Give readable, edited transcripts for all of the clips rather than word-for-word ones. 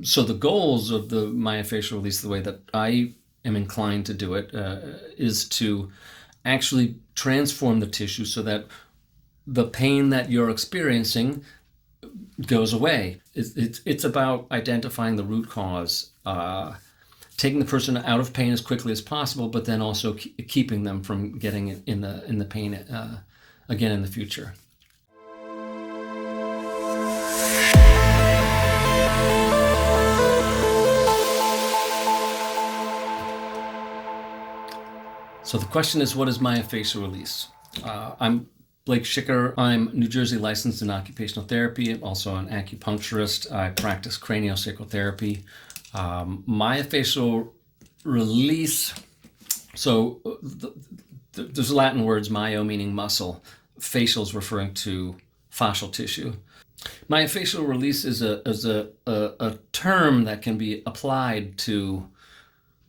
So the goals of the myofascial release, the way that I am inclined to do it, is to actually transform the tissue so that the pain that you're experiencing goes away. It's about identifying the root cause, taking the person out of pain as quickly as possible, but then also keeping them from getting in the pain again in the future. So the question is, what is myofascial release? I'm Blake Schicker. I'm New Jersey licensed in occupational therapy. I'm also an acupuncturist. I practice craniosacral therapy. Myofascial release. So there's Latin words, myo meaning muscle, facials referring to fascial tissue. Myofascial release is a term that can be applied to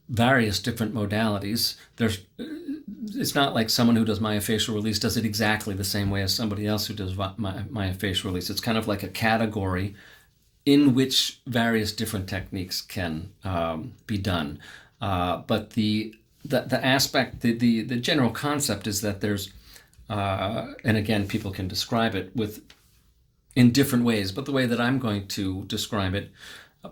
various different modalities. It's not like someone who does myofascial release does it exactly the same way as somebody else who does myofascial release. It's kind of like a category in which various different techniques can be done. But the aspect, the general concept is that there's, and again, people can describe it in different ways, but the way that I'm going to describe it,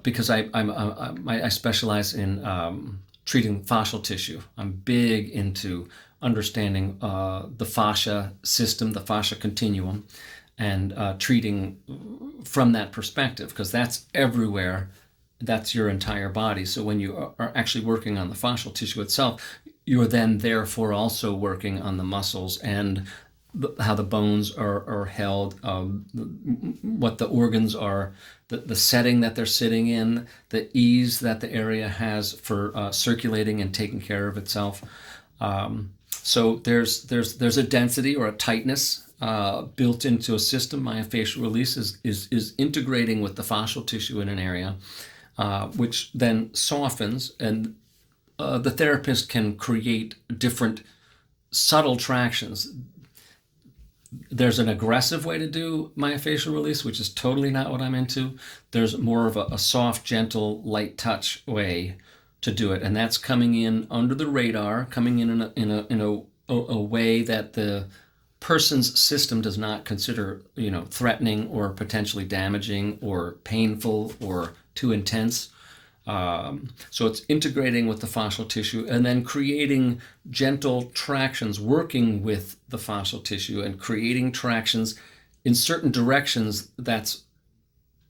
because I specialize in treating fascial tissue. I'm big into understanding the fascia system, the fascia continuum, and treating from that perspective, because that's everywhere. That's your entire body. So when you are actually working on the fascial tissue itself, you're then therefore also working on the muscles and how the bones are held, what the organs are, the setting that they're sitting in, the ease that the area has for circulating and taking care of itself. So there's a density or a tightness built into a system. Myofascial release is integrating with the fascial tissue in an area, which then softens, and the therapist can create different subtle tractions. There's an aggressive way to do myofascial release, which is totally not what I'm into. There's more of a soft, gentle, light touch way to do it, and that's coming in under the radar, coming in a way that the person's system does not consider, threatening or potentially damaging or painful or too intense. So it's integrating with the fascial tissue and then creating gentle tractions, working with the fascial tissue and creating tractions in certain directions that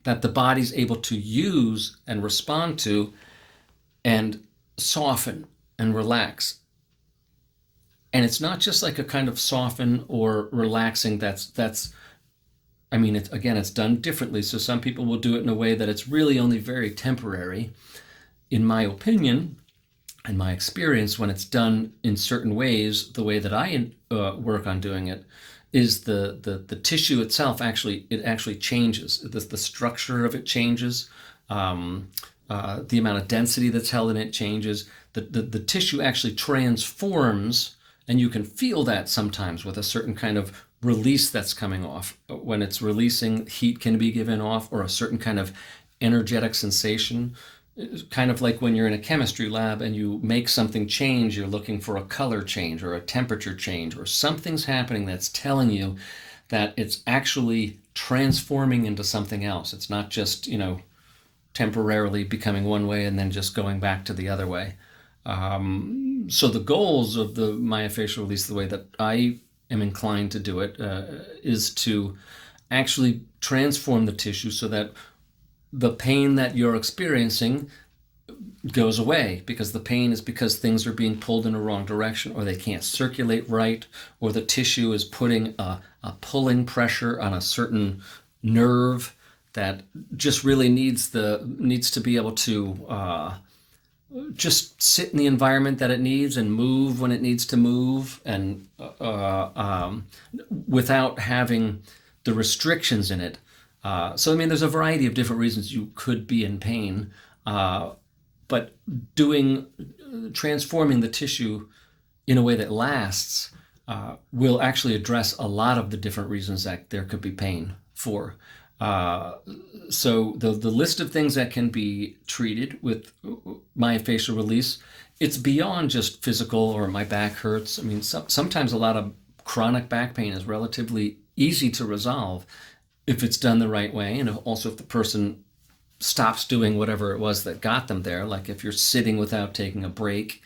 the body's able to use and respond to and soften and relax. And it's not just like a kind of soften or relaxing it's done differently. So some people will do it in a way that it's really only very temporary. In my opinion and my experience, when it's done in certain ways, the way that I work on doing it is the tissue itself actually changes. The structure of it changes. The amount of density that's held in it changes. The tissue actually transforms, and you can feel that sometimes with a certain kind of release that's coming off. When it's releasing, heat can be given off, or a certain kind of energetic sensation. It's kind of like when you're in a chemistry lab and you make something change, you're looking for a color change or a temperature change, or something's happening that's telling you that it's actually transforming into something else. It's not just, temporarily becoming one way and then just going back to the other way. So the goals of the myofascial release, the way that I am inclined to do it, is to actually transform the tissue so that the pain that you're experiencing goes away, because the pain is because things are being pulled in a wrong direction, or they can't circulate right, or the tissue is putting a pulling pressure on a certain nerve that just really needs to be able to just sit in the environment that it needs and move when it needs to move, and without having the restrictions in it. So there's a variety of different reasons you could be in pain, but transforming the tissue in a way that lasts will actually address a lot of the different reasons that there could be pain for. So the list of things that can be treated with myofascial release, it's beyond just physical or my back hurts. I mean, sometimes a lot of chronic back pain is relatively easy to resolve if it's done the right way, and also if the person stops doing whatever it was that got them there. Like if you're sitting without taking a break,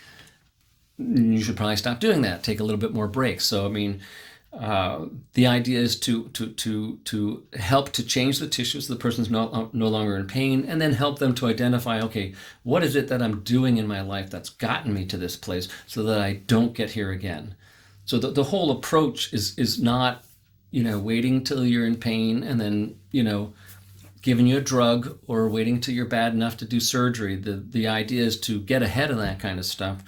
you should probably stop doing that. Take a little bit more breaks. So I mean, the idea is to help to change the tissues. So the person's no longer in pain, and then help them to identify, okay, what is it that I'm doing in my life that's gotten me to this place, so that I don't get here again. So the whole approach is not, waiting till you're in pain and then, giving you a drug or waiting till you're bad enough to do surgery. The idea is to get ahead of that kind of stuff,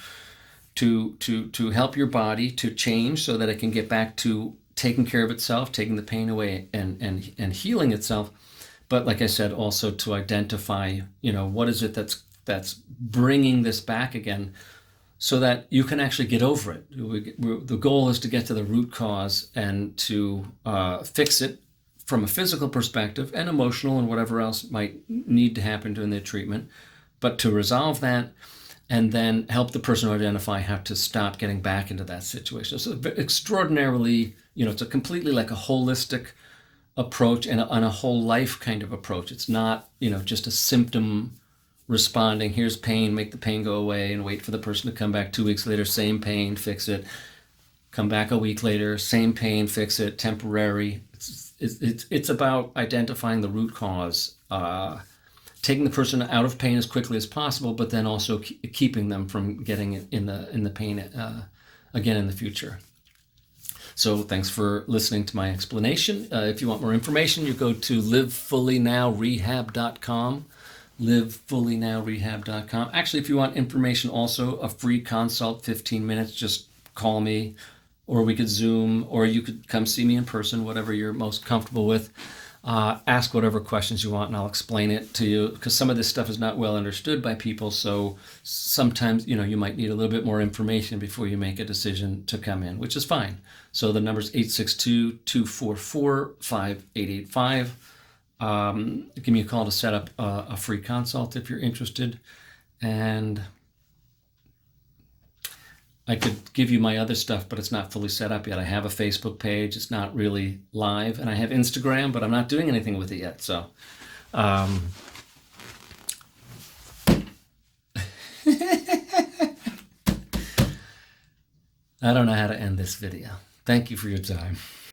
to help your body to change so that it can get back to taking care of itself, taking the pain away, and healing itself. But like I said, also to identify, what is it that's bringing this back again, so that you can actually get over it. The goal is to get to the root cause and to fix it from a physical perspective and emotional and whatever else might need to happen during the treatment, but to resolve that and then help the person identify how to stop getting back into that situation. So extraordinarily, it's a completely like a holistic approach and a whole life kind of approach. It's not, just a symptom responding. Here's pain, make the pain go away and wait for the person to come back 2 weeks later, same pain, fix it. Come back a week later, same pain, fix it, temporary. It's about identifying the root cause, taking the person out of pain as quickly as possible, but then also keeping them from getting in the pain again in the future. So thanks for listening to my explanation. If you want more information, you go to livefullynowrehab.com. livefullynowrehab.com. Actually, if you want information also, a free consult, 15 minutes, just call me, or we could Zoom, or you could come see me in person, whatever you're most comfortable with. Ask whatever questions you want and I'll explain it to you, because some of this stuff is not well understood by people. So sometimes, you might need a little bit more information before you make a decision to come in, which is fine. So the number is 862-244-5885. Give me a call to set up a free consult if you're interested. And I could give you my other stuff, but it's not fully set up yet. I have a Facebook page. It's not really live. And I have Instagram, but I'm not doing anything with it yet. So, I don't know how to end this video. Thank you for your time.